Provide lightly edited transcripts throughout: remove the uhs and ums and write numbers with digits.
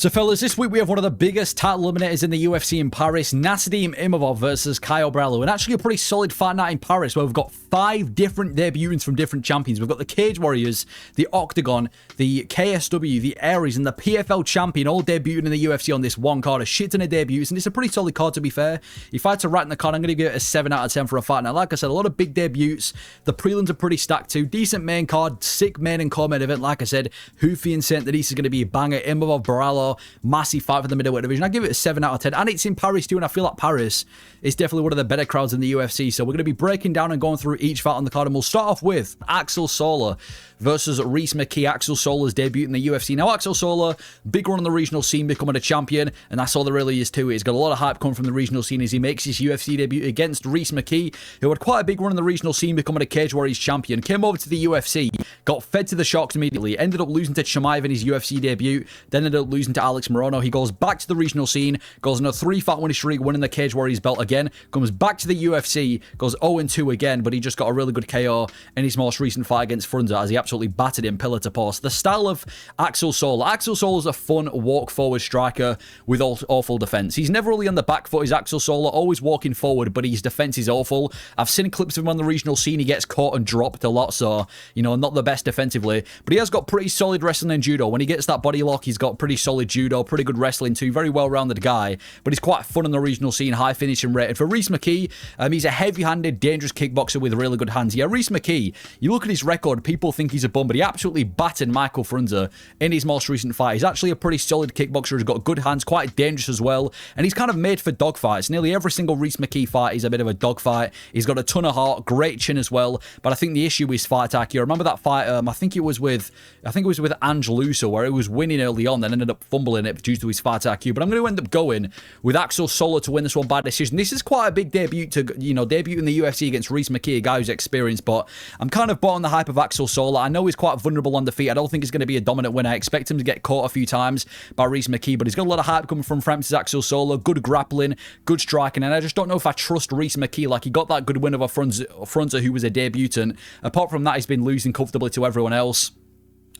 So fellas, this week we have one of the biggest title eliminators in the UFC in Paris, Nassim Imavov versus Kaue, and actually a pretty solid fight night in Paris where we've got 5 different debutants from different champions. We've got the Cage Warriors, the Octagon, the KSW, the Aries, and the PFL champion all debuting in the UFC on this one card. A shit ton of debuts, and it's a pretty solid card to be fair. If I had to rank the card, I'm going to give it a 7 out of 10 for a fight night. Like I said, a lot of big debuts. The prelims are pretty stacked too. Decent main card, sick main and core main event. Like I said, Houthi and Saint Denis is going to be a banger. Imavov, Baralo, massive fight for the middleweight division. I give it a 7 out of 10, and it's in Paris too, and I feel like Paris is definitely one of the better crowds in the UFC. So we're going to be breaking down and going through each fight on the card, and we'll start off with Axel Sola versus Rhys Mckee. Axel Sola's debut in the UFC. Now, Axel Sola, big run on the regional scene, becoming a champion, and that's all there really is to it. He's got a lot of hype coming from the regional scene as he makes his UFC debut against Rhys Mckee, who had quite a big run in the regional scene, becoming a Cage Warriors champion. Came over to the UFC, got fed to the Sharks immediately, ended up losing to Chimaev in his UFC debut, then ended up losing to Alex Morono. He goes back to the regional scene, goes on a 3-fight winning streak, winning the Cage Warriors belt again, comes back to the UFC, goes 0-2 again, but he just got a really good KO in his most recent fight against Frunze as he absolutely battered him pillar to post. The style of Axel Sola is a fun walk forward striker with awful defense. He's never really on the back foot, is Axel Sola, always walking forward, but his defense is awful. I've seen clips of him on the regional scene. He gets caught and dropped a lot, so, you know, not the best defensively, but he has got pretty solid wrestling and judo. When he gets that body lock, he's got pretty solid judo, pretty good wrestling too, very well-rounded guy, but he's quite fun on the regional scene, high finishing rate. And for Rhys Mckee, he's a heavy-handed, dangerous kickboxer with really good hands. Yeah, Rhys Mckee, you look at his record, people think he's a bum, but he absolutely battered Michael Frunze in his most recent fight. He's actually a pretty solid kickboxer, he's got good hands, quite dangerous as well, and he's kind of made for dogfights. Nearly every single Rhys Mckee fight is a bit of a dogfight. He's got a ton of heart, great chin as well, but I think the issue is fight IQ. I remember that fight, I think it was with Angeluso, where he was winning early on, then ended up fumbling it due to his fight IQ. But I'm going to end up going with Axel Sola to win this one by decision. This is quite a big debut to, you know, debut in the UFC against Rhys Mckee, a guy who's experienced, but I'm kind of bought on the hype of Axel Sola. I know he's quite vulnerable on the feet. I don't think he's going to be a dominant winner. I expect him to get caught a few times by Rhys Mckee, but he's got a lot of hype coming from Francis Axel Sola, good grappling, good striking, and I just don't know if I trust Rhys Mckee. Like, he got that good win over Frunze, who was a debutant. Apart from that, he's been losing comfortably to everyone else.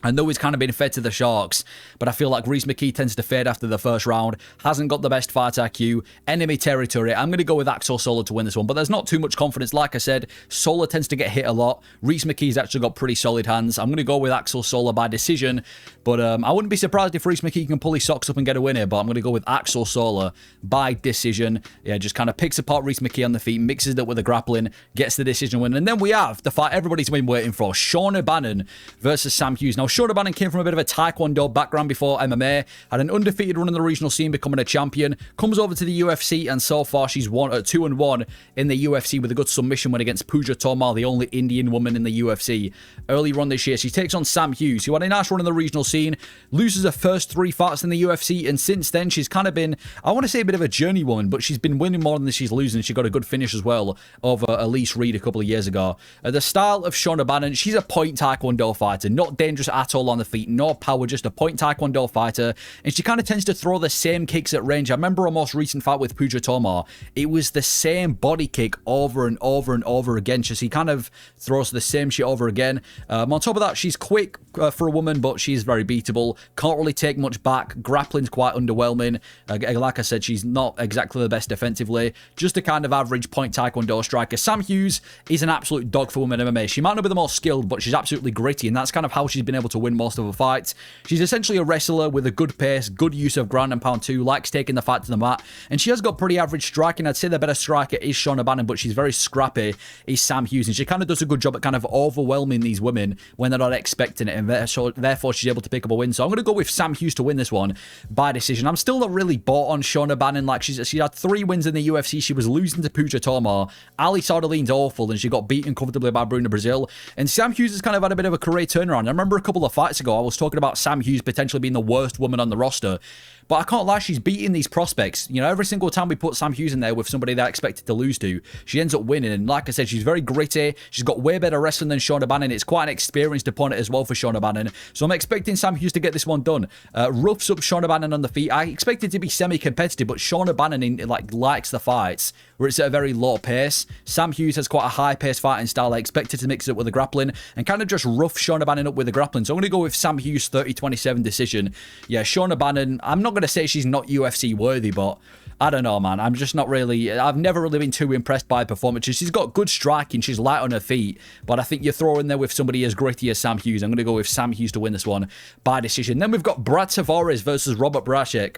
I know he's kind of been fed to the Sharks, but I feel like Rhys Mckee tends to fade after the first round, hasn't got the best fight IQ, enemy territory. I'm going to go with Axel Sola to win this one, but there's not too much confidence. Like I said, Sola tends to get hit a lot. Rhys Mckee's actually got pretty solid hands. I'm going to go with Axel Sola by decision, but I wouldn't be surprised if Rhys Mckee can pull his socks up and get a win here, but I'm going to go with Axel Sola by decision. Yeah, just kind of picks apart Rhys Mckee on the feet, mixes it up with the grappling, gets the decision win, and then we have the fight everybody's been waiting for, Shauna Bannon versus Sam Hughes. Now, Shauna Bannon came from a bit of a Taekwondo background before MMA, had an undefeated run in the regional scene, becoming a champion, comes over to the UFC, and so far she's 2-1 in the UFC with a good submission win against Pooja Tomar, the only Indian woman in the UFC. Earlier on this year, she takes on Sam Hughes, who had a nice run in the regional scene, loses her first 3 fights in the UFC, and since then she's kind of been, I want to say, a bit of a journey woman, but she's been winning more than she's losing. She got a good finish as well over Elise Reed a couple of years ago. The style of Shauna Bannon, she's a point Taekwondo fighter, not dangerous at all on the feet, no power, just a point Taekwondo fighter, and she kind of tends to throw the same kicks at range. I remember her most recent fight with Pooja Tomar, it was the same body kick over and over and over again. She kind of throws the same shit over again. On top of that, she's quick for a woman, but she's very beatable, can't really take much back, grappling's quite underwhelming. Like I said, she's not exactly the best defensively, just a kind of average point Taekwondo striker. Sam Hughes is an absolute dog for women MMA. She might not be the most skilled, but she's absolutely gritty, and that's kind of how she's been able to win most of her fights. She's essentially a wrestler with a good pace, good use of ground and pound too, likes taking the fight to the mat, and she has got pretty average striking. I'd say the better striker is Shauna Bannon, but she's very scrappy is Sam Hughes, and she kind of does a good job at kind of overwhelming these women when they're not expecting it, and therefore she's able to pick up a win. So I'm going to go with Sam Hughes to win this one by decision. I'm still not really bought on Shauna Bannon. Like, she had 3 wins in the UFC. She was losing to Pooja Tomar. Ali Sardaline's awful, and she got beaten comfortably by Bruna Brazil, and Sam Hughes has kind of had a bit of a career turnaround. I remember a couple of fights ago I was talking about Sam Hughes potentially being the worst woman on the roster, but I can't lie, she's beating these prospects. You know, every single time we put Sam Hughes in there with somebody they're expected to lose to, she ends up winning. And like I said, she's very gritty. She's got way better wrestling than Shauna Bannon. It's quite an experienced opponent as well for Shauna Bannon. So I'm expecting Sam Hughes to get this one done. Roughs up Shauna Bannon on the feet. I expect it to be semi-competitive, but Shauna Bannon likes the fights where it's at a very low pace. Sam Hughes has quite a high-paced fighting style. I expected to mix it up with the grappling and kind of just rough Shauna Bannon up with the grappling. So I'm going to go with Sam Hughes 30-27 decision. Yeah, Shauna Bannon, I'm not not going to say she's not UFC worthy, but I don't know, man. I'm just not really... I've never really been too impressed by her performances. She's got good striking. She's light on her feet. But I think you throw in there with somebody as gritty as Sam Hughes. I'm going to go with Sam Hughes to win this one by decision. Then we've got Brad Tavares versus Robert Bryzcek.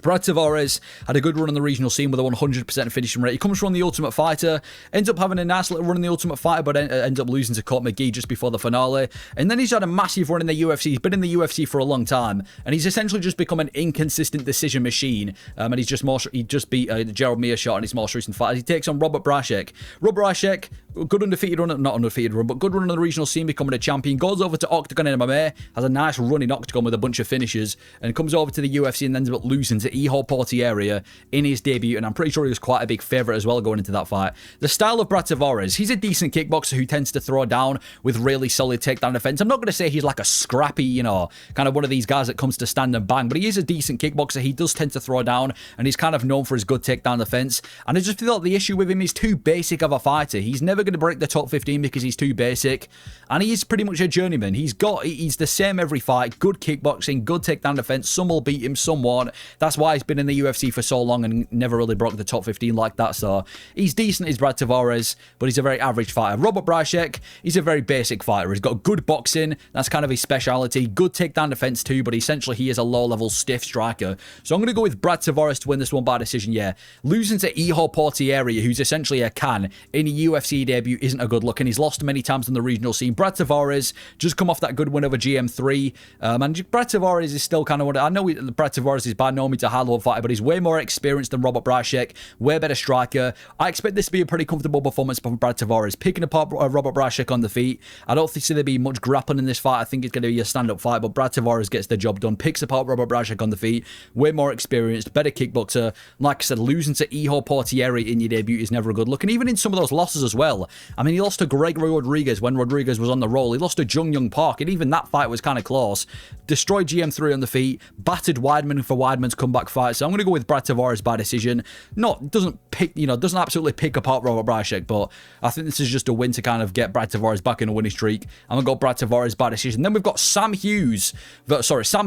Brad Tavares had a good run on the regional scene with a 100% finishing rate. He comes from the Ultimate Fighter, ends up having a nice little run in the Ultimate Fighter, but ends up losing to Mckee just before the finale. And then he's had a massive run in the UFC. He's been in the UFC for a long time, and he's essentially just become an inconsistent decision machine. And he just beat Gerald Meerschaert in his most recent fight. He takes on Robert Bryzcek. Robert Bryzcek, good undefeated run, not undefeated run, but good run on the regional scene, becoming a champion. Goes over to Octagon MMA, has a nice run in Octagon with a bunch of finishes, and comes over to the UFC and ends up losing to Ihor Portieri in his debut, and I'm pretty sure he was quite a big favourite as well going into that fight. The style of Brad Tavares, he's a decent kickboxer who tends to throw down with really solid takedown defense. I'm not going to say he's like a scrappy, you know, kind of one of these guys that comes to stand and bang, but he is a decent kickboxer. He does tend to throw down, and he's kind of known for his good takedown defense. And I just feel like the issue with him is too basic of a fighter. He's never going to break the top 15 because he's too basic, and he is pretty much a journeyman. He's the same every fight. Good kickboxing, good takedown defense. Some will beat him, some won't. That's why he's been in the UFC for so long and never really broke the top 15 like that. So he's decent, he's Brad Tavares, but he's a very average fighter. Robert Bryzcek, he's a very basic fighter. He's got good boxing, that's kind of his speciality. Good takedown defense too, but essentially he is a low-level stiff striker. So I'm going to go with Brad Tavares to win this one by decision, yeah. Losing to Ihor Portieri, who's essentially a can in a UFC debut, isn't a good look, and he's lost many times on the regional scene. Brad Tavares just come off that good win over GM3, and Brad Tavares is still kind of what I know. Brad Tavares is by no means a high-level fighter, but he's way more experienced than Robert Bryzcek, way better striker. I expect this to be a pretty comfortable performance from Brad Tavares, picking apart Robert Bryzcek on the feet. I don't think there'll be much grappling in this fight. I think it's going to be a stand-up fight, but Brad Tavares gets the job done, picks apart Robert Bryzcek on the feet, way more experienced, better kickboxer. Like I said, losing to Ihor Portieri in your debut is never a good look, and even in some of those losses as well. I mean, he lost to Gregory Rodriguez when Rodriguez was on the roll. He lost to Jung Young Park, and even that fight was kind of close. Destroyed GM3 on the feet, battered Weidman for Weidman's comeback fight. So I'm going to go with Brad Tavares by decision. Doesn't absolutely pick apart Robert Bryzcek, but I think this is just a win to kind of get Brad Tavares back in a winning streak. I'm going to go Brad Tavares by decision. Then we've got Sam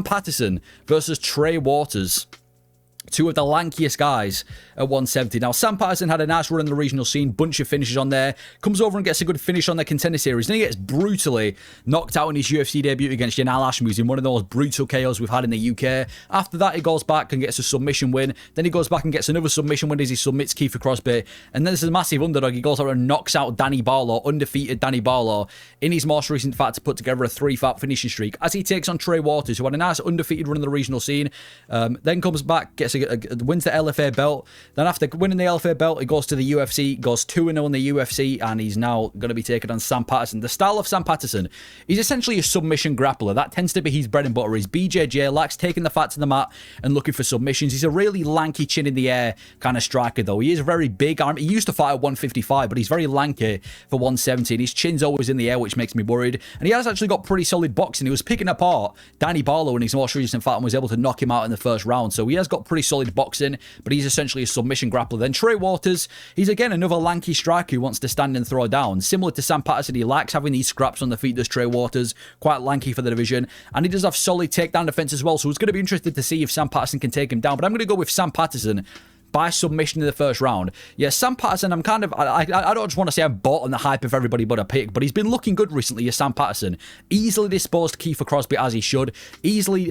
Patterson versus Trey Waters. Two of the lankiest guys at 170. Now, Sam Patterson had a nice run in the regional scene, bunch of finishes on there, comes over and gets a good finish on the Contender Series, then he gets brutally knocked out in his UFC debut against Yanal Ashmouz in one of those brutal KOs we've had in the UK. After that, he goes back and gets a submission win, then he goes back and gets another submission win as he submits Kiefer Crosby, and then this is a massive underdog. He goes over and knocks out Danny Barlow, undefeated Danny Barlow, in his most recent fight to put together a 3-fight finishing streak, as he takes on Trey Waters, who had a nice undefeated run in the regional scene, then comes back, wins the LFA belt. Then after winning the LFA belt, he goes to the UFC, goes 2-0 in the UFC, and he's now going to be taking on Sam Patterson. The style of Sam Patterson, he's essentially a submission grappler. That tends to be his bread and butter. He's BJJ, likes taking the fight to the mat and looking for submissions. He's a really lanky chin in the air kind of striker, though. He is very big. He used to fight at 155, but he's very lanky for 170. And his chin's always in the air, which makes me worried. And he has actually got pretty solid boxing. He was picking apart Danny Barlow in his most recent fight and was able to knock him out in the first round. So he has got pretty solid boxing, but he's essentially a submission grappler. Then Trey Waters, he's again another lanky striker who wants to stand and throw down. Similar to Sam Patterson, he likes having these scraps on the feet, does Trey Waters. Quite lanky for the division. And he does have solid takedown defense as well, so it's going to be interested to see if Sam Patterson can take him down. But I'm going to go with Sam Patterson by submission in the first round. Yeah, Sam Patterson, I don't just want to say I'm bought on the hype of everybody but a pick, but he's been looking good recently as Sam Patterson. Easily disposed Kiefer Crosby as he should. Easily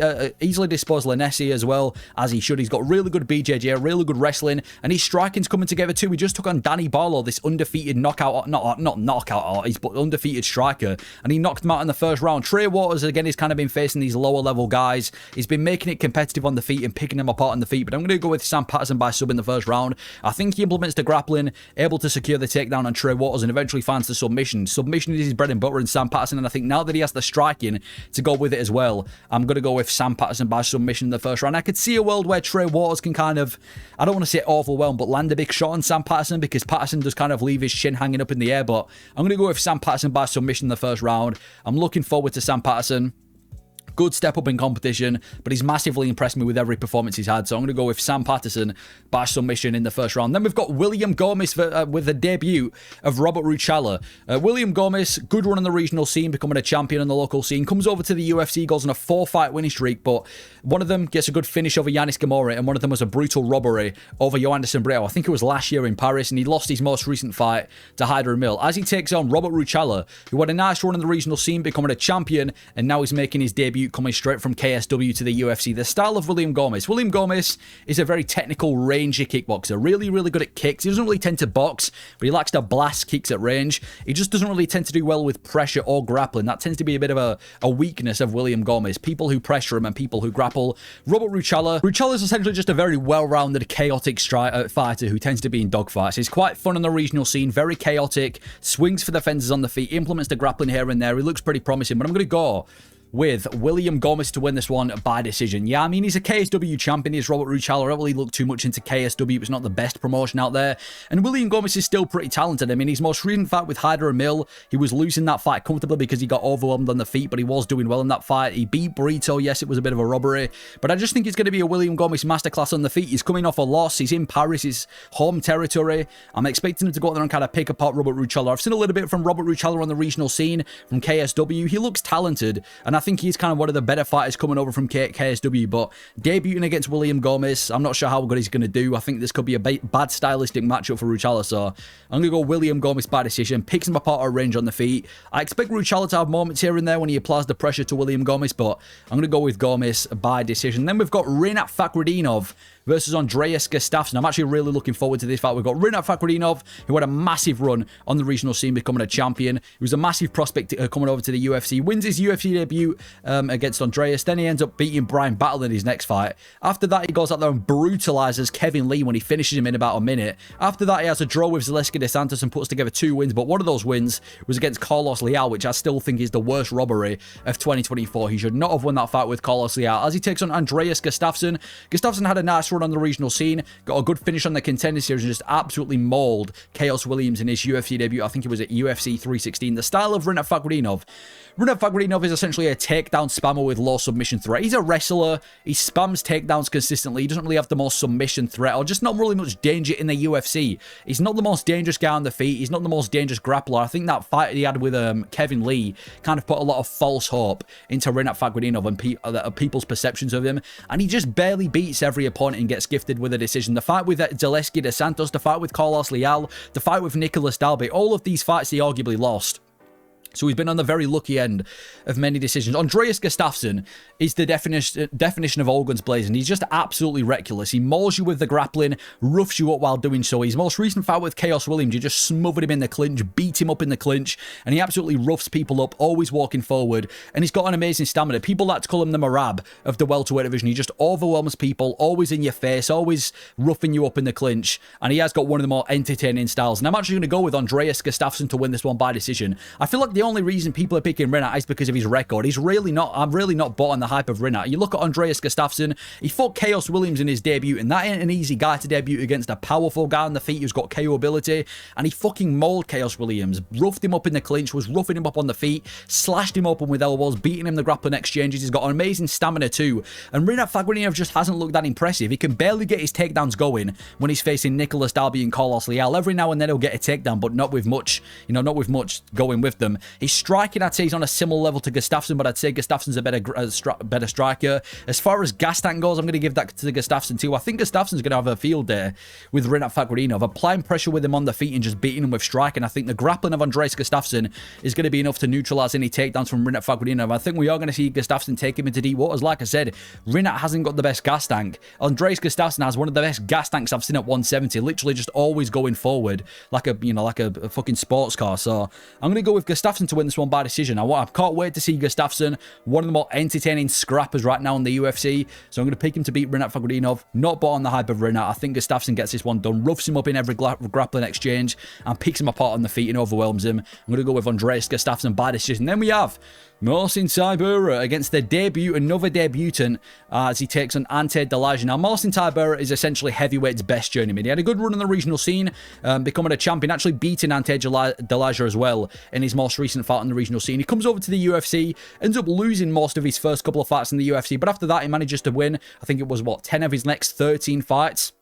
disposed Lanesi as well as he should. He's got really good BJJ, really good wrestling, and his striking's coming together too. He just took on Danny Barlow, this undefeated knockout, not knockout artist, but undefeated striker, and he knocked him out in the first round. Trey Waters, again, he's kind of been facing these lower level guys. He's been making it competitive on the feet and picking them apart on the feet, but I'm going to go with Sam Patterson by sub in the first round. I think he implements the grappling, able to secure the takedown on Trey Waters, and eventually finds the submission. Submission is his bread and butter in Sam Patterson, and I think now that he has the striking to go with it as well, I'm going to go with Sam Patterson by submission in the first round. I could see a world where Trey Waters can kind of, I don't want to say overwhelm, but land a big shot on Sam Patterson, because Patterson does kind of leave his chin hanging up in the air, but I'm going to go with Sam Patterson by submission in the first round. I'm looking forward to Sam Patterson Good step up in competition, but he's massively impressed me with every performance he's had. So I'm going to go with Sam Patterson by submission in the first round. Then we've got William Gomis with the debut of Robert Ruchala. William Gomis, good run on the regional scene, becoming a champion on the local scene. Comes over to the UFC, goes on a 4-fight winning streak, but one of them gets a good finish over Yanis Gamora, and one of them was a brutal robbery over Joanderson Brito. I think it was last year in Paris, and he lost his most recent fight to Hydra Mill. As he takes on Robert Ruchala, who had a nice run on the regional scene, becoming a champion, and now he's making his debut coming straight from KSW to the UFC. The style of William Gomis. William Gomis is a very technical, rangy kickboxer. Really, really good at kicks. He doesn't really tend to box, but he likes to blast kicks at range. He just doesn't really tend to do well with pressure or grappling. That tends to be a bit of a weakness of William Gomis. People who pressure him and people who grapple. Robert Ruchala. Ruchala is essentially just a very well-rounded, chaotic fighter who tends to be in dogfights. He's quite fun on the regional scene, very chaotic, swings for the fences on the feet, implements the grappling here and there. He looks pretty promising, but I'm going to go with William Gomis to win this one by decision. Yeah, I mean, he's a KSW champion. He's Robert Ruchala. I don't really look too much into KSW. It's not the best promotion out there. And William Gomis is still pretty talented. I mean, his most recent fight with Hydra Mill, he was losing that fight comfortably because he got overwhelmed on the feet, but he was doing well in that fight. He beat Brito. Yes, it was a bit of a robbery, but I just think it's going to be a William Gomis masterclass on the feet. He's coming off a loss. He's in Paris, his home territory. I'm expecting him to go out there and kind of pick apart Robert Ruchala. I've seen a little bit from Robert Ruchala on the regional scene from KSW. He looks talented, and I think he's kind of one of the better fighters coming over from KSW, but debuting against William Gomis, I'm not sure how good he's going to do. I think this could be a bad stylistic matchup for Ruchala, so I'm going to go William Gomis by decision. Picks him apart at range on the feet. I expect Ruchala to have moments here and there when he applies the pressure to William Gomis, but I'm going to go with Gomis by decision. Then we've got Rinat Fakhretdinov versus Andreas Gustafsson. I'm actually really looking forward to this fight. We've got Rinat Fakhretdinov, who had a massive run on the regional scene, becoming a champion. He was a massive prospect coming over to the UFC. Wins his UFC debut against Andreas. Then he ends up beating Brian Battle in his next fight. After that, he goes out there and brutalizes Kevin Lee when he finishes him in about a minute. After that, he has a draw with Zaleski dos Santos and puts together 2 wins, but one of those wins was against Carlos Leal, which I still think is the worst robbery of 2024. He should not have won that fight with Carlos Leal. As he takes on Andreas Gustafsson, Gustafsson had a nice run on the regional scene, got a good finish on the Contender Series, and just absolutely mauled Chaos Williams in his UFC debut. I think it was at UFC 316. The style of Rinat Fakhretdinov. Rinat Fakhretdinov is essentially a takedown spammer with low submission threat. He's a wrestler. He spams takedowns consistently. He doesn't really have the most submission threat, or just not really much danger in the UFC. He's not the most dangerous guy on the feet. He's not the most dangerous grappler. I think that fight he had with Kevin Lee kind of put a lot of false hope into Rinat Fakhretdinov and people's perceptions of him, and he just barely beats every opponent and gets gifted with a decision. The fight with Zaleski dos Santos, the fight with Carlos Leal, the fight with Nicolas Dalby, all of these fights he arguably lost. So he's been on the very lucky end of many decisions. Andreas Gustafsson is the definition of all guns blazing. He's just absolutely reckless. He mauls you with the grappling, roughs you up while doing so. His most recent fight with Chaos Williams, you just smothered him in the clinch, beat him up in the clinch, and he absolutely roughs people up, always walking forward. And he's got an amazing stamina. People like to call him the Marab of the welterweight division. He just overwhelms people, always in your face, always roughing you up in the clinch. And he has got one of the more entertaining styles. And I'm actually going to go with Andreas Gustafsson to win this one by decision. I feel like the only reason people are picking Rinat is because of his record. I'm really not bought on the hype of Rinat. You look at Andreas Gustafsson, he fought Chaos Williams in his debut, and that ain't an easy guy to debut against. A powerful guy on the feet who's got KO ability, and he fucking mauled Chaos Williams, roughed him up in the clinch, was roughing him up on the feet, slashed him open with elbows, beating him the grappling exchanges. He's got an amazing stamina too, and Rinat Fakhretdinov just hasn't looked that impressive. He can barely get his takedowns going when he's facing Nicolas Dalby and Carlos Leal. Every now and then he'll get a takedown, but not with much, not with much going with them. He's striking, I'd say he's on a similar level to Gustafsson, but I'd say Gustafsson's a better striker. As far as gas tank goes, I'm going to give that to Gustafsson too. I think Gustafsson's going to have a field day with Rinat Fakhretdinov, applying pressure with him on the feet and just beating him with striking. I think the grappling of Andreas Gustafsson is going to be enough to neutralize any takedowns from Rinat Fakhretdinov. I think we are going to see Gustafsson take him into deep waters. Like I said, Rinat hasn't got the best gas tank. Andreas Gustafsson has one of the best gas tanks I've seen at 170, literally just always going forward like a fucking sports car. So I'm going to go with Gustafsson to win this one by decision. I can't wait to see Gustafsson, one of the more entertaining scrappers right now in the UFC. So I'm going to pick him to beat Rinat Fakhretdinov. Not bought on the hype of Rinat. I think Gustafsson gets this one done, roughs him up in every grappling exchange, and picks him apart on the feet and overwhelms him. I'm going to go with Andreas Gustafsson by decision. Then we have Marcin Tybura against another debutant, as he takes on Ante Delija. Now, Marcin Tybura is essentially heavyweight's best journeyman. He had a good run on the regional scene, becoming a champion, actually beating Ante Delija as well in his most recent recent fight on the regional scene. He comes over to the UFC, ends up losing most of his first couple of fights in the UFC, but after that, he manages to win. I think it was, what, 10 of his next 13 fights.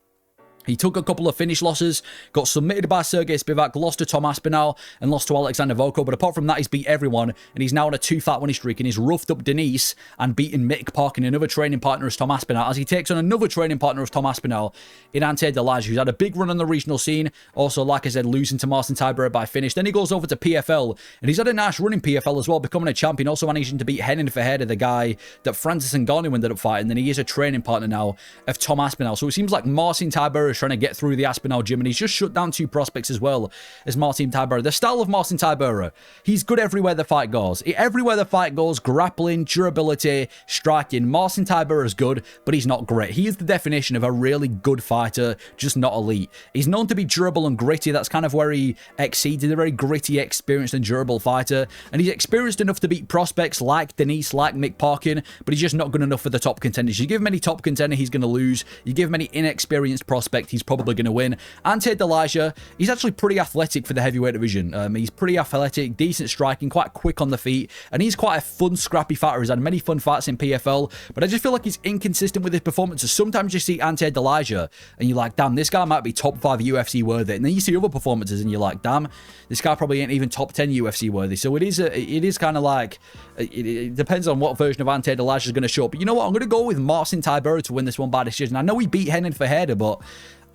He took a couple of finish losses, got submitted by Sergey Spivak, lost to Tom Aspinall, and lost to Alexander Volkov. But apart from that, he's beat everyone, and he's now on a 2-fight winning streak, and he's roughed up Denise and beaten Mick Parkin, another training partner as Tom Aspinall, as he takes on another training partner of Tom Aspinall in Ante Delija, who's had a big run on the regional scene. Also, like I said, losing to Marcin Tybura by finish. Then he goes over to PFL, and he's had a nice run in PFL as well, becoming a champion, also managing to beat head for head of the guy that Francis Ngannou ended up fighting. Then he is a training partner now of Tom Aspinall. So it seems like Marcin Tybura is trying to get through the Aspinall gym, and he's just shut down 2 prospects as well as Marcin Tybura. The style of Marcin Tybura, he's good everywhere the fight goes. Everywhere the fight goes, grappling, durability, striking. Marcin Tybura is good, but he's not great. He is the definition of a really good fighter, just not elite. He's known to be durable and gritty. That's kind of where he exceeds. He's a very gritty, experienced and durable fighter, and he's experienced enough to beat prospects like Denise, like Mick Parkin, but he's just not good enough for the top contenders. You give him any top contender, he's going to lose. You give him any inexperienced prospect, he's probably going to win. Ante Delija, he's actually pretty athletic for the heavyweight division. He's pretty athletic, decent striking, quite quick on the feet, and he's quite a fun, scrappy fighter. He's had many fun fights in PFL, but I just feel like he's inconsistent with his performances. Sometimes you see Ante Delija, and you're like, damn, this guy might be top 5 UFC worthy, and then you see other performances, and you're like, damn, this guy probably ain't even top 10 UFC worthy. So it is kind of like, it depends on what version of Ante Delija is going to show up. But you know what? I'm going to go with Marcin Tybura to win this one by decision. I know he beat head for head, but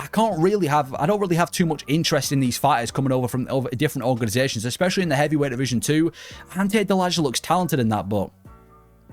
I don't really have too much interest in these fighters coming over from different organizations, especially in the heavyweight division too. Ante Delija looks talented in that, but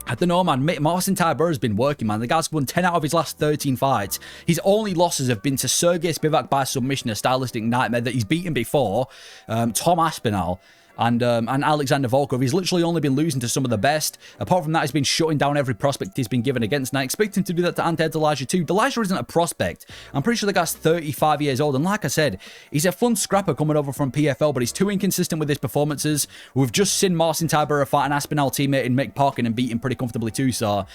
I don't know, man. Marcin Tybura has been working, man. The guy's won 10 out of his last 13 fights. His only losses have been to Sergey Spivak by submission, a stylistic nightmare that he's beaten before, Tom Aspinall, and Alexander Volkov. He's literally only been losing to some of the best. Apart from that, he's been shutting down every prospect he's been given against, and I expect him to do that to Ante Delija too. Delija isn't a prospect. I'm pretty sure the guy's 35 years old, and like I said, he's a fun scrapper coming over from PFL, but he's too inconsistent with his performances. We've just seen Marcin Tybura fight an Aspinall teammate in Mick Parkin and beat him pretty comfortably too, so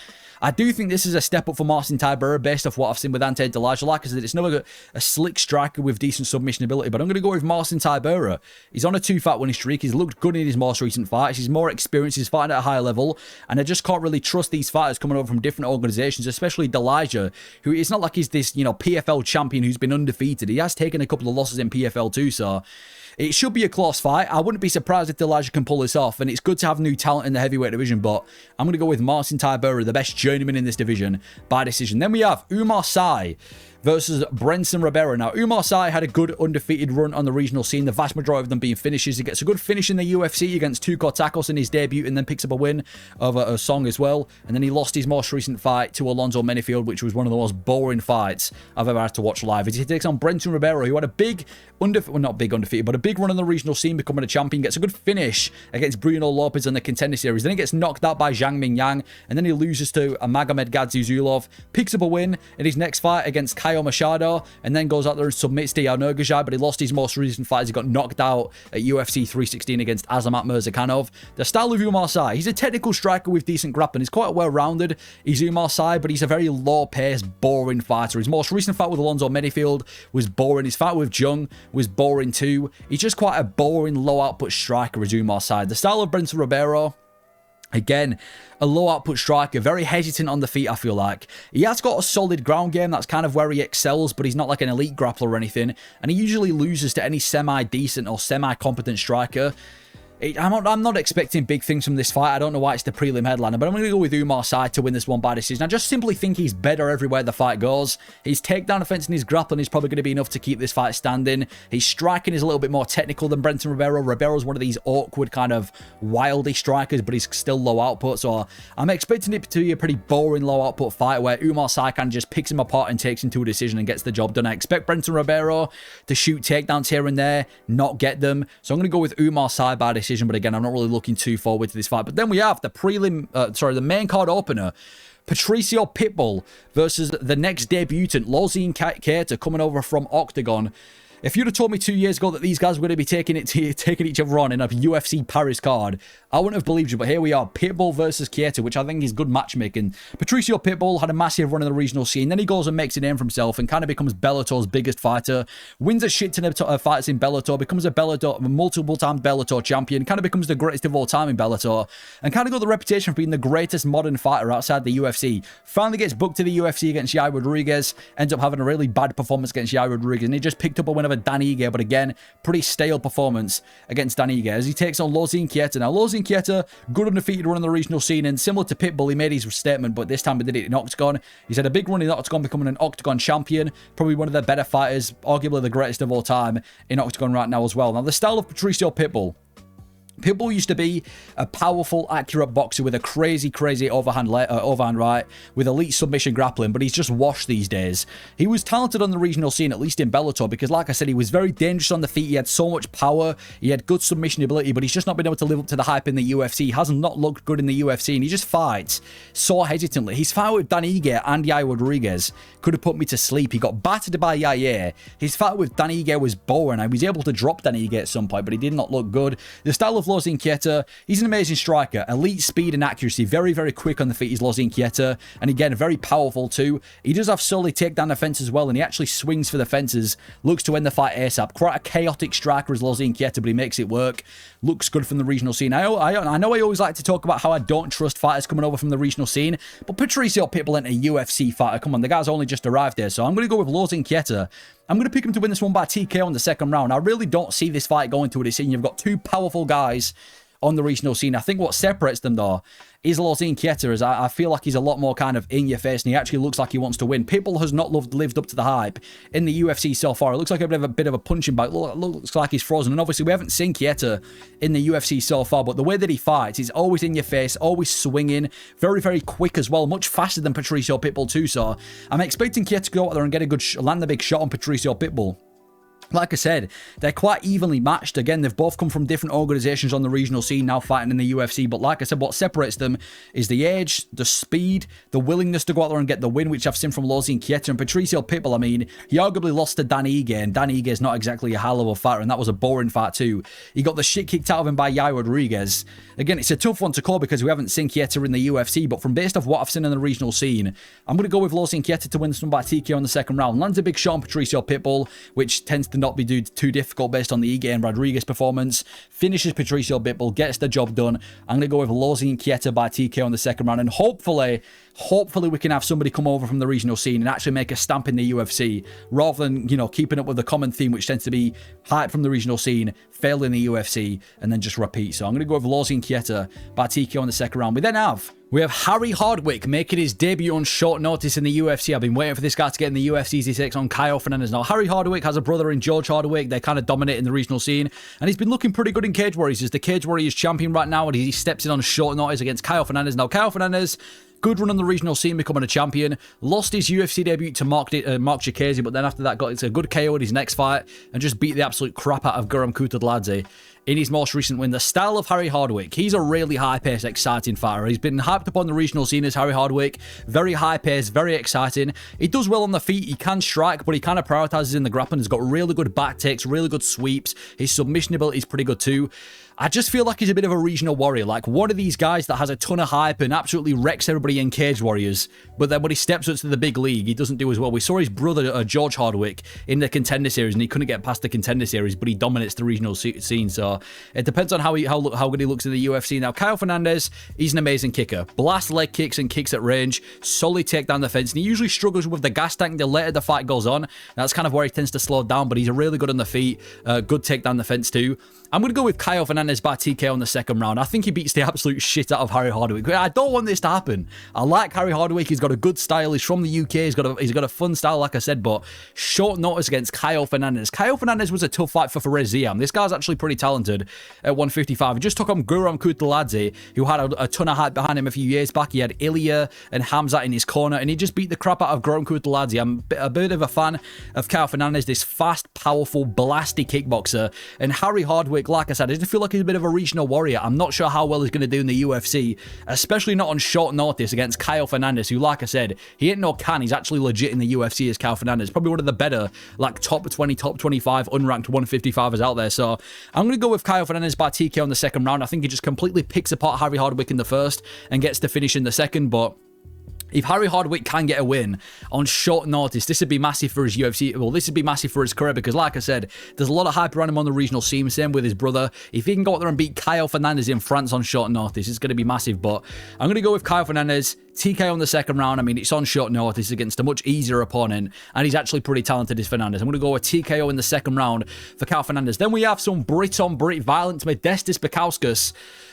I do think this is a step up for Marcin Tybura based off what I've seen with Ante Delija. Like I said, it's never a slick striker with decent submission ability, but I'm going to go with Marcin Tybura. He's on a 2-fight winning streak. He's looked good in his most recent fights. He's more experienced. He's fighting at a higher level, and I just can't really trust these fighters coming over from different organizations, especially Delija, who it's not like he's this, PFL champion who's been undefeated. He has taken a couple of losses in PFL too, so it should be a close fight. I wouldn't be surprised if Delija can pull this off, and it's good to have new talent in the heavyweight division, but I'm going to go with Marcin Tybura, the best journeyman in this division, by decision. Then we have Oumar Sy versus Brendson Ribeiro. Now, Oumar Sy had a good undefeated run on the regional scene, the vast majority of them being finishes. He gets a good finish in the UFC against Tuco Tacos in his debut, and then picks up a win over a Song as well. And then he lost his most recent fight to Alonzo Menifield, which was one of the most boring fights I've ever had to watch live. He takes on Brendson Ribeiro, who had a big not big undefeated, but a big run on the regional scene, becoming a champion. Gets a good finish against Bruno Lopez in the Contender Series. Then he gets knocked out by Zhang Mingyang, and then he loses to Magomed Gadzhizulov, picks up a win in his next fight against Kaue Machado, and then goes out there and submits to Nurgajai, but he lost his most recent fight as he got knocked out at UFC 316 against Azamat Mirzakhanov. The style of Oumar Sy, he's a technical striker with decent grappling. He's quite well-rounded. He's Oumar Sy, but he's a very low-paced, boring fighter. His most recent fight with Alonzo Menifield was boring. His fight with Jung was boring too. He's just quite a boring, low-output striker as Oumar Sy. The style of Brendson Ribeiro, again, a low-output striker, very hesitant on the feet, I feel like. He has got a solid ground game, that's kind of where he excels, but he's not like an elite grappler or anything, and he usually loses to any semi-decent or semi-competent striker. I'm not expecting big things from this fight. I don't know why it's the prelim headliner, but I'm going to go with Oumar Sy to win this one by decision. I just simply think he's better everywhere the fight goes. His takedown offense and his grappling is probably going to be enough to keep this fight standing. His striking is a little bit more technical than Brendson Ribeiro. Ribeiro's one of these awkward kind of wildy strikers, but he's still low output, so I'm expecting it to be a pretty boring low output fight where Oumar Sy kind of just picks him apart and takes him to a decision and gets the job done. I expect Brendson Ribeiro to shoot takedowns here and there, not get them, so I'm going to go with Oumar Sy by decision. But again, I'm not really looking too forward to this fight. But then we have the main card opener, Patricio Pitbull versus the next debutant, Losene Keita, coming over from Octagon. If you'd have told me 2 years ago that these guys were going to be taking each other on in a UFC Paris card, I wouldn't have believed you, but here we are. Pitbull versus Keita, which I think is good matchmaking. Patricio Pitbull had a massive run in the regional scene. Then he goes and makes a name for himself and kind of becomes Bellator's biggest fighter. Wins a shit ton of fights in Bellator, becomes a multiple-time Bellator champion, kind of becomes the greatest of all time in Bellator, and kind of got the reputation for being the greatest modern fighter outside the UFC. Finally gets booked to the UFC against Yair Rodriguez, ends up having a really bad performance against Yair Rodriguez, and he just picked up a win over Dan Ige, but again, pretty stale performance against Dan Ige as he takes on Losene Keita. Now, Losene Keita, good undefeated run in the regional scene, and similar to Pitbull, he made his statement, but this time he did it in Octagon. He's had a big run in Octagon, becoming an Octagon champion, probably one of the better fighters, arguably the greatest of all time in Octagon right now as well. Now, the style of Patricio Pitbull used to be a powerful, accurate boxer with a crazy overhand right, with elite submission grappling, but he's just washed these days. He was talented on the regional scene, at least in Bellator, because like I said, he was very dangerous on the feet. He had so much power. He had good submission ability, but he's just not been able to live up to the hype in the UFC. He has not looked good in the UFC, and he just fights so hesitantly. His fight with Dan Ige and Yair Rodriguez could have put me to sleep. He got battered by Yair. His fight with Dan Ige was boring. I was able to drop Dan Ige at some point, but he did not look good. The style of Losene Keita, he's an amazing striker. Elite speed and accuracy. Very, very quick on the feet is Losene Keita. And again, very powerful too. He does have solely take down the fence as well, and he actually swings for the fences. Looks to end the fight ASAP. Quite a chaotic striker as Losene Keita, but he makes it work. Looks good from the regional scene. I know I always like to talk about how I don't trust fighters coming over from the regional scene, but Patricio Pitbull ain't a UFC fighter. Come on, the guy's only just arrived there, so I'm going to go with Losene Keita. I'm going to pick him to win this one by TKO in the second round. I really don't see this fight going to a decision. You've got two powerful guys on the regional scene. I think what separates them, though, is Losene Keita, as I feel like he's a lot more kind of in your face, and he actually looks like he wants to win. Pitbull has not lived up to the hype in the UFC so far. It looks like a bit of a punching bag. Looks like he's frozen, and obviously we haven't seen Keita in the UFC so far, but the way that he fights, he's always in your face, always swinging, very, very quick as well, much faster than Patricio Pitbull too, so I'm expecting Keita to go out there and get a good land the big shot on Patricio Pitbull. Like I said, they're quite evenly matched. Again, they've both come from different organizations on the regional scene, now fighting in the UFC. But like I said, what separates them is the age, the speed, the willingness to go out there and get the win, which I've seen from Losene Keita. And Patricio Pitbull, I mean, he arguably lost to Dan Ige, and Dan Ige is not exactly a hell of a fighter, and that was a boring fight too. He got the shit kicked out of him by Yair Rodriguez. Again, it's a tough one to call because we haven't seen Keita in the UFC, but from based off what I've seen in the regional scene, I'm going to go with Losene Keita to win this one by TKO in the second round. Lands a big shot on Patricio Pitbull, which tends to not be too difficult based on the Ige and Rodriguez performance. Finishes Patricio Pitbull, gets the job done. I'm going to go with Losene Keita by TKO in the second round, and hopefully we can have somebody come over from the regional scene and actually make a stamp in the UFC, rather than, you know, keeping up with the common theme, which tends to be hype from the regional scene, fail in the UFC, and then just repeat. So I'm going to go with Losene Keita by TKO in the second round. We have Harry Hardwick making his debut on short notice in the UFC. I've been waiting for this guy to get in the UFC. He takes on Kaue Fernandes. Now, Harry Hardwick has a brother in George Hardwick. They're kind of dominating the regional scene, and he's been looking pretty good in Cage Warriors. He's the Cage Warriors champion right now, and he steps in on short notice against Kaue Fernandes. Now, Kaue Fernandes, good run on the regional scene, becoming a champion. Lost his UFC debut to Mark Chikadze, but then after that got a good KO in his next fight and just beat the absolute crap out of Guram Kutadladze in his most recent win. The style of Harry Hardwick, he's a really high-paced, exciting fighter. He's been hyped up on the regional scene as Harry Hardwick. Very high-paced, very exciting. He does well on the feet. He can strike, but he kind of prioritizes in the grappling. He's got really good back takes, really good sweeps. His submission ability is pretty good too. I just feel like he's a bit of a regional warrior, like one of these guys that has a ton of hype and absolutely wrecks everybody in Cage Warriors, but then when he steps up to the big league, he doesn't do as well. We saw his brother, George Hardwick, in the Contender Series, and he couldn't get past the Contender Series, but he dominates the regional scene, so it depends on how good he looks in the UFC. Now, Kaue Fernandes, he's an amazing kicker. Blast leg kicks and kicks at range, solely take down the fence, and he usually struggles with the gas tank the later the fight goes on. That's kind of where he tends to slow down, but he's really good on the feet, good take down the fence too. I'm going to go with Kaue Fernandes by TKO in the second round. I think he beats the absolute shit out of Harry Hardwick. I don't want this to happen. I like Harry Hardwick. He's got a good style. He's from the UK. He's got a fun style, like I said, but short notice against Kaue Fernandes. Kaue Fernandes was a tough fight for Fares Ziam. This guy's actually pretty talented at 155. He just took on Guram Kutadladze, who had a ton of hype behind him a few years back. He had Ilya and Hamzat in his corner, and he just beat the crap out of Guram Kutadladze. I'm a bit of a fan of Kaue Fernandes, this fast, powerful, blasty kickboxer, and Harry Hardwick, like I said, I just feel like he's a bit of a regional warrior. I'm not sure how well he's going to do in the UFC, especially not on short notice against Kaue Fernandes, who, like I said, he ain't no can. He's actually legit in the UFC as Kaue Fernandes. Probably one of the better, like, top 20, top 25, unranked 155ers out there. So I'm going to go with Kaue Fernandes by TKO in the second round. I think he just completely picks apart Harry Hardwick in the first and gets the finish in the second, but if Harry Hardwick can get a win on short notice, this would be massive for his UFC. Well, this would be massive for his career because, like I said, there's a lot of hype around him on the regional scene. Same with his brother. If he can go out there and beat Kaue Fernandes in France on short notice, it's going to be massive. But I'm going to go with Kaue Fernandes. TKO in the second round. I mean, it's on short notice against a much easier opponent, and he's actually pretty talented, is Fernandes. I'm going to go with TKO in the second round for Kaue Fernandes. Then we have some Brit-on-Brit violence. Modestas Bukauskas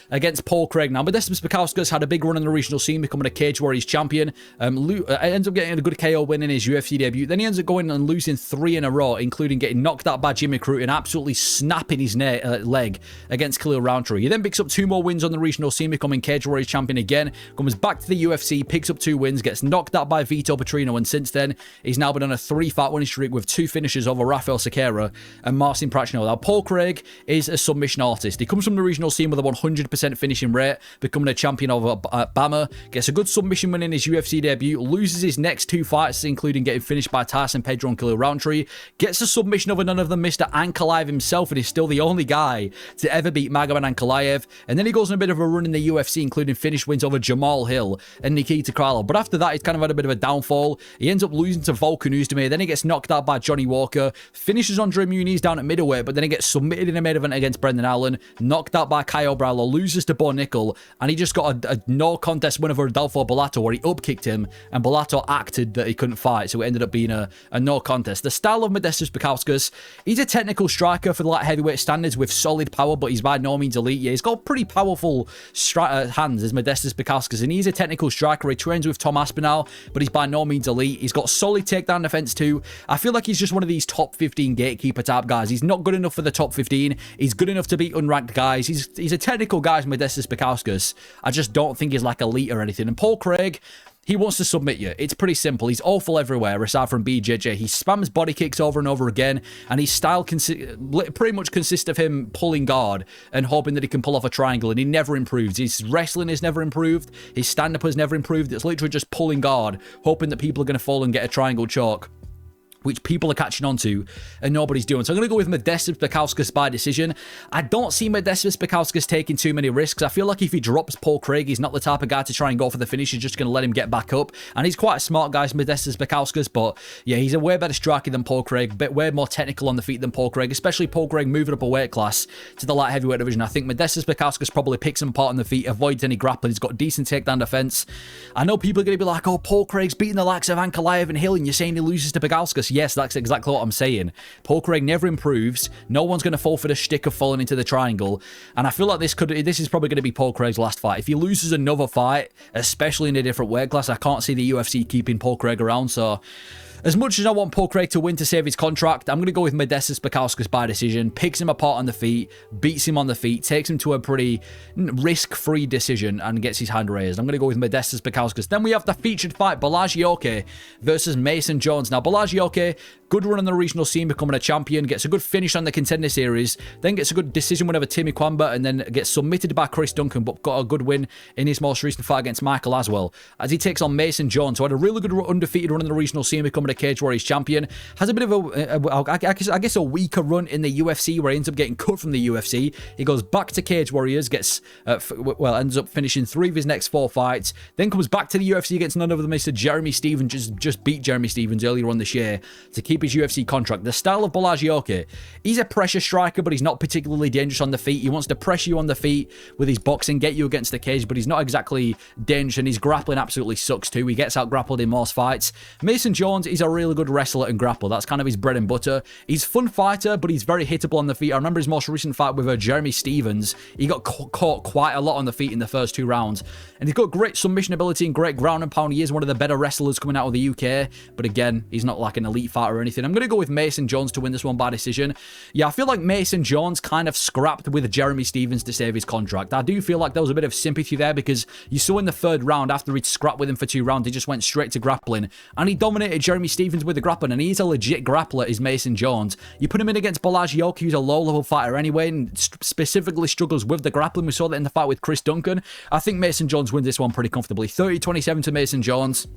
against Paul Craig. Now, Modestas Bukauskas had a big run in the regional scene, becoming a Cage Warriors champion. Ends up getting a good KO win in his UFC debut. Then he ends up going and losing 3 in a row, including getting knocked out by Jimmy Crute and absolutely snapping his leg against Khalil Roundtree. He then picks up 2 more wins on the regional scene, becoming Cage Warriors champion again. Comes back to the UFC, picks up 2 wins, gets knocked out by Vito Petrino, and since then, he's now been on a 3-fight winning streak with 2 finishes over Rafael Sequeira and Marcin Patterson. Now, Paul Craig is a submission artist. He comes from the regional scene with a 100% finishing rate, becoming a champion over Bama, gets a good submission win in his UFC debut, loses his next 2 fights, including getting finished by Tyson Pedro and Khalil Roundtree, gets a submission over none of them, Mr. Ankalaev himself, and is still the only guy to ever beat Magomed Ankalaev. And then he goes on a bit of a run in the UFC, including finish wins over Jamal Hill and Nikita Kralov. But after that, he's kind of had a bit of a downfall. He ends up losing to Volkan Oezdemir, then he gets knocked out by Johnny Walker, finishes Andre Muniz down at middleweight, but then he gets submitted in a main event against Brendan Allen, knocked out by Kyle Browler, loses to Bo Nickel, and he just got a no contest win over Adolfo Bellato, where he upkicked him, and Bellato acted that he couldn't fight, so it ended up being a no contest. The style of Modestas Bukauskas, he's a technical striker for the light heavyweight standards with solid power, but he's by no means elite. Yeah, he's got pretty powerful hands as Modestas Bukauskas, and he's a technical striker. He trains with Tom Aspinall, but he's by no means elite. He's got solid takedown defense too. I feel like he's just one of these top 15 gatekeeper type guys. He's not good enough for the top 15. He's good enough to beat unranked guys. He's a technical guy, Modestas Bukauskas. I just don't think he's like elite or anything. And Paul Craig, he wants to submit you. It's pretty simple. He's awful everywhere, aside from BJJ. He spams body kicks over and over again, and his style pretty much consists of him pulling guard and hoping that he can pull off a triangle, and he never improves. His wrestling has never improved. His stand-up has never improved. It's literally just pulling guard, hoping that people are going to fall and get a triangle choke, which people are catching on to and nobody's doing. So I'm going to go with Modestas Bukauskas by decision. I don't see Modestas Bukauskas taking too many risks. I feel like if he drops Paul Craig, he's not the type of guy to try and go for the finish. He's just going to let him get back up. And he's quite a smart guy, Modestas Bukauskas, but yeah, he's a way better striker than Paul Craig, but way more technical on the feet than Paul Craig, especially Paul Craig moving up a weight class to the light heavyweight division. I think Modestas Bukauskas probably picks him apart on the feet, avoids any grappling. He's got decent takedown defense. I know people are going to be like, oh, Paul Craig's beating the likes of Ankalaev and Hill, and you're saying he loses to Bukauskas. Yes, that's exactly what I'm saying. Paul Craig never improves. No one's going to fall for the shtick of falling into the triangle. And I feel like this is probably going to be Paul Craig's last fight. If he loses another fight, especially in a different weight class, I can't see the UFC keeping Paul Craig around. So as much as I want Paul Craig to win to save his contract, I'm going to go with Modestas Bukauskas by decision. Picks him apart on the feet, beats him on the feet, takes him to a pretty risk-free decision, and gets his hand raised. I'm going to go with Modestas Bukauskas. Then we have the featured fight, Balaji versus Mason Jones. Now, Balaji, good run on the regional scene, becoming a champion, gets a good finish on the Contender Series, then gets a good decision win over Timmy Kwamba, and then gets submitted by Chris Duncan, but got a good win in his most recent fight against Michael Aswell, as he takes on Mason Jones, who had a really good undefeated run in the regional scene, becoming a Cage Warriors champion. Has a bit of I guess a weaker run in the UFC, where he ends up getting cut from the UFC. He goes back to Cage Warriors, gets ends up finishing 3 of his next 4 fights, then comes back to the UFC against none other than Mr. Jeremy Stephens. Just beat Jeremy Stephens earlier on this year to keep his UFC contract. The style of Balaji, he's a pressure striker, but he's not particularly dangerous on the feet. He wants to pressure you on the feet with his boxing, get you against the cage, but he's not exactly dangerous, and his grappling absolutely sucks too. He gets out grappled in most fights. Mason Jones is a really good wrestler and grapple. That's kind of his bread and butter. He's a fun fighter, but he's very hittable on the feet. I remember his most recent fight with Jeremy Stephens. He got caught quite a lot on the feet in the first 2 rounds, and he's got great submission ability and great ground and pound. He is one of the better wrestlers coming out of the UK, but again, he's not like an elite fighter or anything. I'm going to go with Mason Jones to win this one by decision. Yeah, I feel like Mason Jones kind of scrapped with Jeremy Stephens to save his contract. I do feel like there was a bit of sympathy there because you saw in the third round, after he'd scrapped with him for 2 rounds, he just went straight to grappling. And he dominated Jeremy Stephens with the grappling, and he's a legit grappler, is Mason Jones. You put him in against Bryzcek, who's a low-level fighter anyway, and specifically struggles with the grappling. We saw that in the fight with Chris Duncan. I think Mason Jones wins this one pretty comfortably. 30-27 to Mason Jones.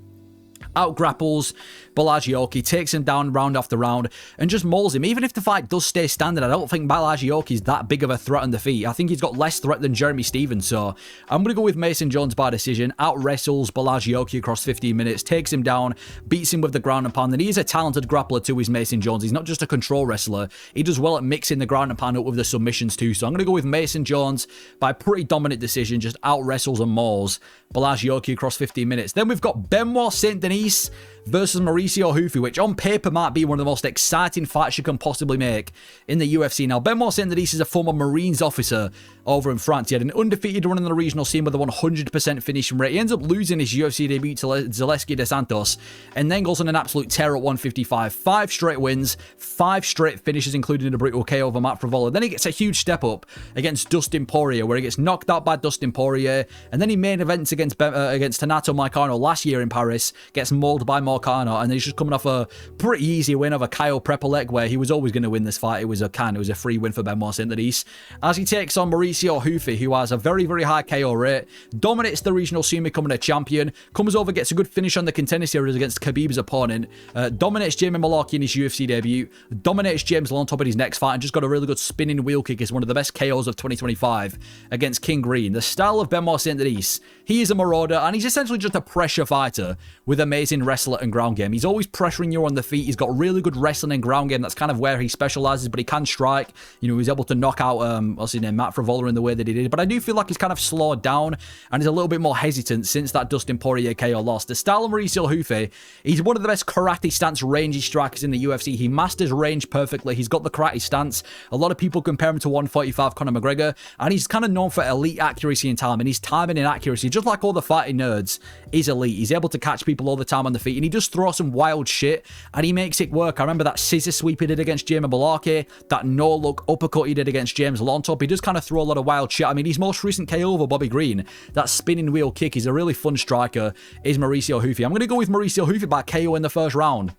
Out grapples Bryzcek, takes him down round after round and just mauls him. Even if the fight does stay standard, I don't think Bryzcek is that big of a threat on the feet. I think he's got less threat than Jeremy Stephens, so I'm going to go with Mason Jones by decision. Out wrestles Bryzcek across 15 minutes, takes him down, beats him with the ground and pound, and he's a talented grappler too, is Mason Jones. He's not just a control wrestler, he does well at mixing the ground and pound up with the submissions too, so I'm going to go with Mason Jones by pretty dominant decision, just out wrestles and mauls Bryzcek across 15 minutes. Then we've got Benoit Saint-Denis versus Mauricio Hufy, which on paper might be one of the most exciting fights you can possibly make in the UFC. Now, Benoit Saint-Denis is a former Marines officer over in France. He had an undefeated run in the regional scene with a 100% finishing rate. He ends up losing his UFC debut to Zaleski dos Santos and then goes on an absolute tear at 155. 5 straight wins, 5 straight finishes, including a brutal KO over Matt Frevola. Then he gets a huge step up against Dustin Poirier, where he gets knocked out by Dustin Poirier, and then he main events against Renato Moicano last year in Paris, gets mauled by Moicano, and he's just coming off a pretty easy win over Kyle Prepolek, where he was always going to win this fight. It was a free win for Benoit Saint-Denis, as he takes on Mauricio Hufy, who has a very, very high KO rate, dominates the regional scene, becoming a champion, comes over, gets a good finish on the Contender Series against Khabib's opponent, dominates Jamie Mullarkey in his UFC debut, dominates James Lontop in his next fight, and just got a really good spinning wheel kick as one of the best KOs of 2025 against King Green. The style of Benoit Saint-Denis, he is a marauder, and he's essentially just a pressure fighter with amazing wrestler and ground game. He's always pressuring you on the feet. He's got really good wrestling and ground game. That's kind of where he specializes, but he can strike. You know, he was able to knock out what's his name, Matt Frevola, in the way that he did. But I do feel like he's kind of slowed down and is a little bit more hesitant since that Dustin Poirier KO loss. The style of Mauricio Hufy, he's one of the best karate stance rangy strikers in the UFC. He masters range perfectly. He's got the karate stance. A lot of people compare him to 145 Conor McGregor, and he's kind of known for elite accuracy and timing. His timing and accuracy, just like all the fighting nerds, is elite. He's able to catch people all the time on the feet, and he just throws some wild shit, and he makes it work. I remember that scissor sweep he did against Jamie Mullarkey, that no-look uppercut he did against James Lontop. He does kind of throw a lot of wild shit. I mean, his most recent KO over Bobby Green, that spinning wheel kick, is a really fun striker, is Mauricio Hufy. I'm going to go with Mauricio Hufy by KO in the first round.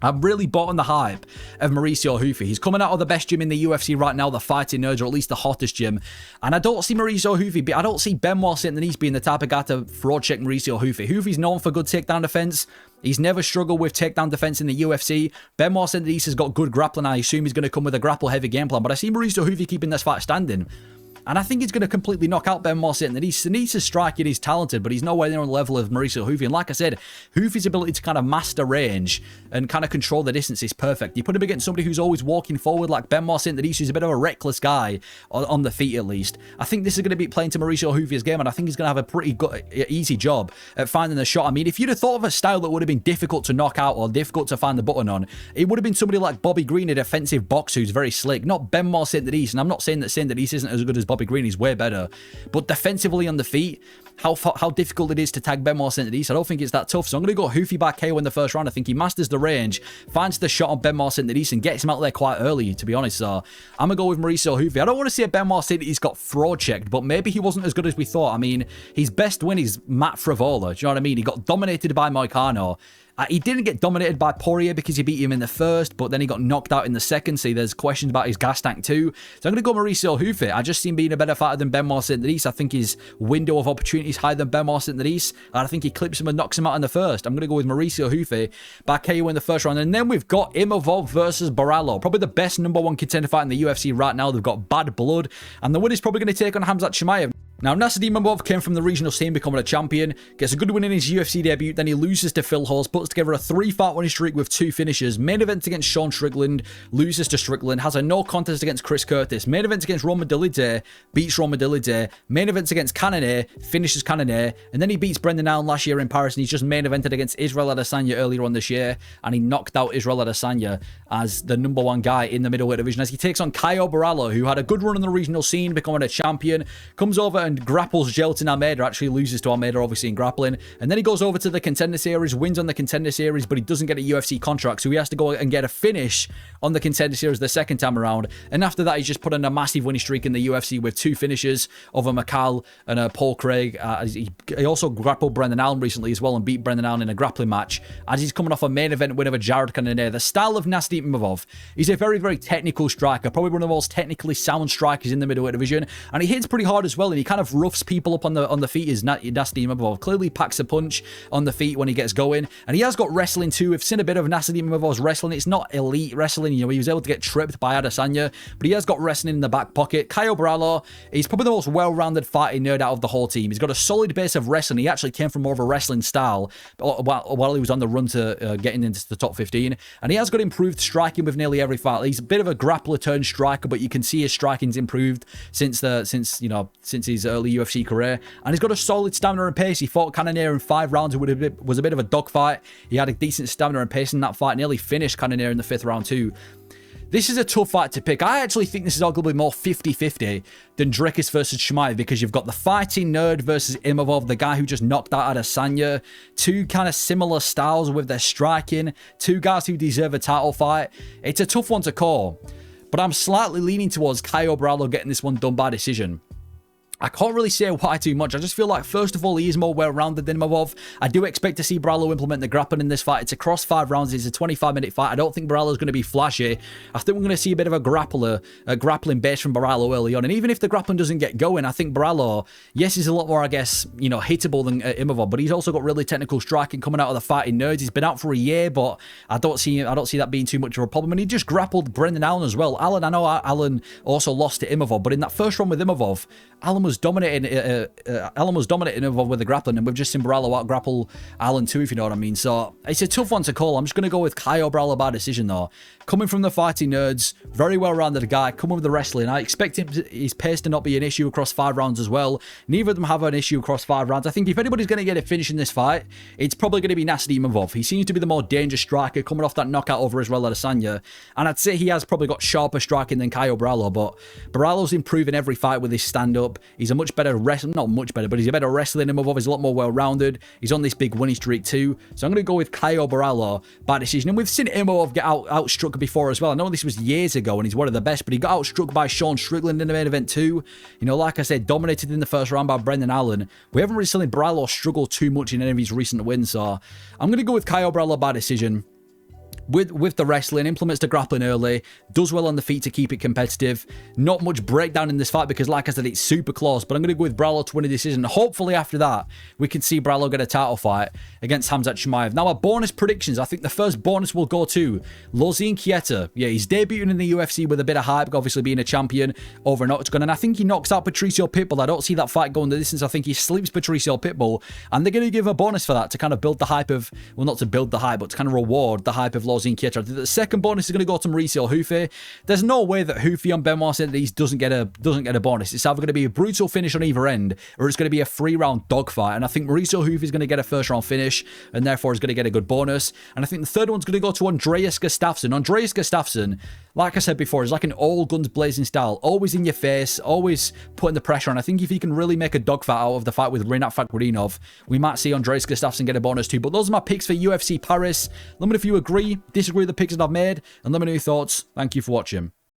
I'm really bought on the hype of Mauricio Hufy. He's coming out of the best gym in the UFC right now, the Fighting Nerds, or at least the hottest gym. And I don't see Mauricio Hufy, I don't see Benoit Saint-Denis being the type of guy to fraud check Mauricio Hufy. Hufy's known for good takedown defense. He's never struggled with takedown defense in the UFC. Benoit Saint-Denis has got good grappling. I assume he's going to come with a grapple-heavy game plan. But I see Mauricio Hufy keeping this fight standing. And I think he's going to completely knock out Benoit Saint-Denis. Saint-Denis' striking is talented, but he's nowhere near on the level of Mauricio Hufy. And like I said, Hufy's ability to kind of master range and kind of control the distance is perfect. You put him against somebody who's always walking forward like Benoit Saint-Denis, who's a bit of a reckless guy, on the feet at least. I think this is going to be playing to Mauricio Hufy's game, and I think he's going to have a pretty good, easy job at finding the shot. I mean, if you'd have thought of a style that would have been difficult to knock out or difficult to find the button on, it would have been somebody like Bobby Green, a defensive boxer who's very slick, not Benoit Saint-Denis. And I'm not saying that Saint-Denis isn't as good as Bobby Green, he's way better. But defensively on the feet, how difficult it is to tag Benoit Saint-Denis, I don't think it's that tough. So I'm going to go Hufy by KO in the first round. I think he masters the range, finds the shot on Benoit Saint-Denis, and gets him out there quite early, to be honest. So I'm going to go with Mauricio Hufy. I don't want to say Benoit Saint-Denis got fraud checked, but maybe he wasn't as good as we thought. I mean, his best win is Matt Frevola. Do you know what I mean? He got dominated by Moicano. He didn't get dominated by Poirier because he beat him in the first, but then he got knocked out in the second. See, there's questions about his gas tank too. So I'm going to go Mauricio Hufy. I just see him being a better fighter than Benoit Saint-Denis. I think his window of opportunity is higher than Benoit Saint-Denis, and I think he clips him and knocks him out in the first. I'm going to go with Mauricio Hufy by KO in the first round. And then we've got Imavov versus Borralho. Probably the best #1 contender fight in the UFC right now. They've got bad blood, and the winner's probably going to take on Khamzat Chimaev. Now, Nassourdine Imavov came from the regional scene, becoming a champion, gets a good win in his UFC debut, then he loses to Phil Hawes, puts together a 3-fight winning streak with 2 finishes, main event against Sean Strickland, loses to Strickland, has a no contest against Chris Curtis, main event against Roman Dolidze, beats Roman Dolidze, main events against Cannonier, finishes Cannonier, and then he beats Brendan Allen last year in Paris, and he's just main evented against Israel Adesanya earlier on this year, and he knocked out Israel Adesanya as the #1 guy in the middleweight division, as he takes on Caio Borralho, who had a good run in the regional scene, becoming a champion, comes over and grapples Gelton Almeida, actually loses to Almeida, obviously, in grappling. And then he goes over to the Contender Series, wins on the Contender Series, but he doesn't get a UFC contract, so he has to go and get a finish on the Contender Series the second time around. And after that, he's just put on a massive winning streak in the UFC with 2 finishes over Mckee and Paul Craig. He also grappled Brendan Allen recently as well and beat Brendan Allen in a grappling match, as he's coming off a main event win over Jared Cannonier. The style of Nasty Imavov, he's a very, very technical striker, probably one of the most technically sound strikers in the middleweight division, and he hits pretty hard as well, and he kind of roughs people up on the feet. Is Nasty Imavov clearly packs a punch on the feet when he gets going, and he has got wrestling too. We've seen a bit of Nasty Imavov's wrestling. It's not elite wrestling, you know, he was able to get tripped by Adesanya, but he has got wrestling in the back pocket. Caio Borralho, he's probably the most well-rounded fighting nerd out of the whole team. He's got a solid base of wrestling. He actually came from more of a wrestling style while he was on the run to getting into the top 15, and he has got improved striking with nearly every fight. He's a bit of a grappler turned striker, but you can see his striking's improved since his early UFC career, and he's got a solid stamina and pace. He fought Cannonier in 5 rounds. It was a bit of a dogfight. He had a decent stamina and pace in that fight, nearly finished Cannonier in the 5th round too. This is a tough fight to pick. I actually think this is arguably more 50-50 than Dricus versus Chimaev, because you've got the fighting nerd versus Imavov, the guy who just knocked out Adesanya. 2 kind of similar styles with their striking. 2 guys who deserve a title fight. It's a tough one to call, but I'm slightly leaning towards Caio Borralho getting this one done by decision. I can't really say why too much. I just feel like, first of all, he is more well-rounded than Imavov. I do expect to see Borralho implement the grappling in this fight. It's across 5 rounds. It's a 25-minute fight. I don't think Borralho's going to be flashy. I think we're going to see a bit of a grappling base from Borralho early on. And even if the grappling doesn't get going, I think Borralho, yes, he's a lot more, I guess, you know, hittable than Imavov, but he's also got really technical striking coming out of the fighting nerds. He's been out for a year, but I don't see that being too much of a problem. And he just grappled Brendan Allen as well. I know Allen also lost to Imavov, but in that first run with Imavov, Allen was dominating Imavov with the grappling, and we've just seen Borralho out grapple Allen too, if you know what I mean. So it's a tough one to call. I'm just going to go with Caio Borralho by decision though. Coming from the fighting nerds, very well-rounded guy, coming with the wrestling. I expect his pace to not be an issue across 5 rounds as well. Neither of them have an issue across 5 rounds. I think if anybody's going to get a finish in this fight, it's probably going to be Nasty Imavov. He seems to be the more dangerous striker, coming off that knockout over Israel Adesanya, and I'd say he has probably got sharper striking than Caio Borralho, but Borralho's improving every fight with his stand-up. He's a much better wrestler, not much better, but he's a better wrestler than Imavov. He's a lot more well-rounded. He's on this big winning streak too, so I'm going to go with Caio Borralho by decision. And we've seen Imavov get outstruck before as well. I know this was years ago and he's one of the best, but he got outstruck by Sean Strickland in the main event too. You know, like I said, dominated in the first round by Brendan Allen. We haven't really seen Borralho struggle too much in any of his recent wins, so I'm going to go with Caio Borralho by decision. With the wrestling, implements the grappling early, does well on the feet to keep it competitive. Not much breakdown in this fight because, like I said, it's super close, but I'm going to go with Borralho to win a decision. Hopefully after that, we can see Borralho get a title fight against Khamzat Chimaev. Now, our bonus predictions. I think the first bonus will go to Losene Keita. Yeah, he's debuting in the UFC with a bit of hype, obviously being a champion over an octagon, and I think he knocks out Patricio Pitbull. I don't see that fight going the distance. I think he sleeps Patricio Pitbull, and they're going to give a bonus for that to kind of build the hype of, well, not to build the hype, but to kind of reward the hype of Losene Keita. The second bonus is going to go to Mauricio Hufy. There's no way that Hufy on Benoit Saint-Denis doesn't get a bonus. It's either going to be a brutal finish on either end, or it's going to be a 3-round dogfight. And I think Mauricio Hufy is going to get a first-round finish, and therefore is going to get a good bonus. And I think the third one's going to go to Andreas Gustafsson. Andreas Gustafsson, like I said before, is like an all guns blazing style, always in your face, always putting the pressure on. I think if he can really make a dogfight out of the fight with Rinat Fakhretdinov, we might see Andreas Gustafsson get a bonus too. But those are my picks for UFC Paris. Let me know if you agree, disagree with the picks that I've made, and let me know your thoughts. Thank you for watching.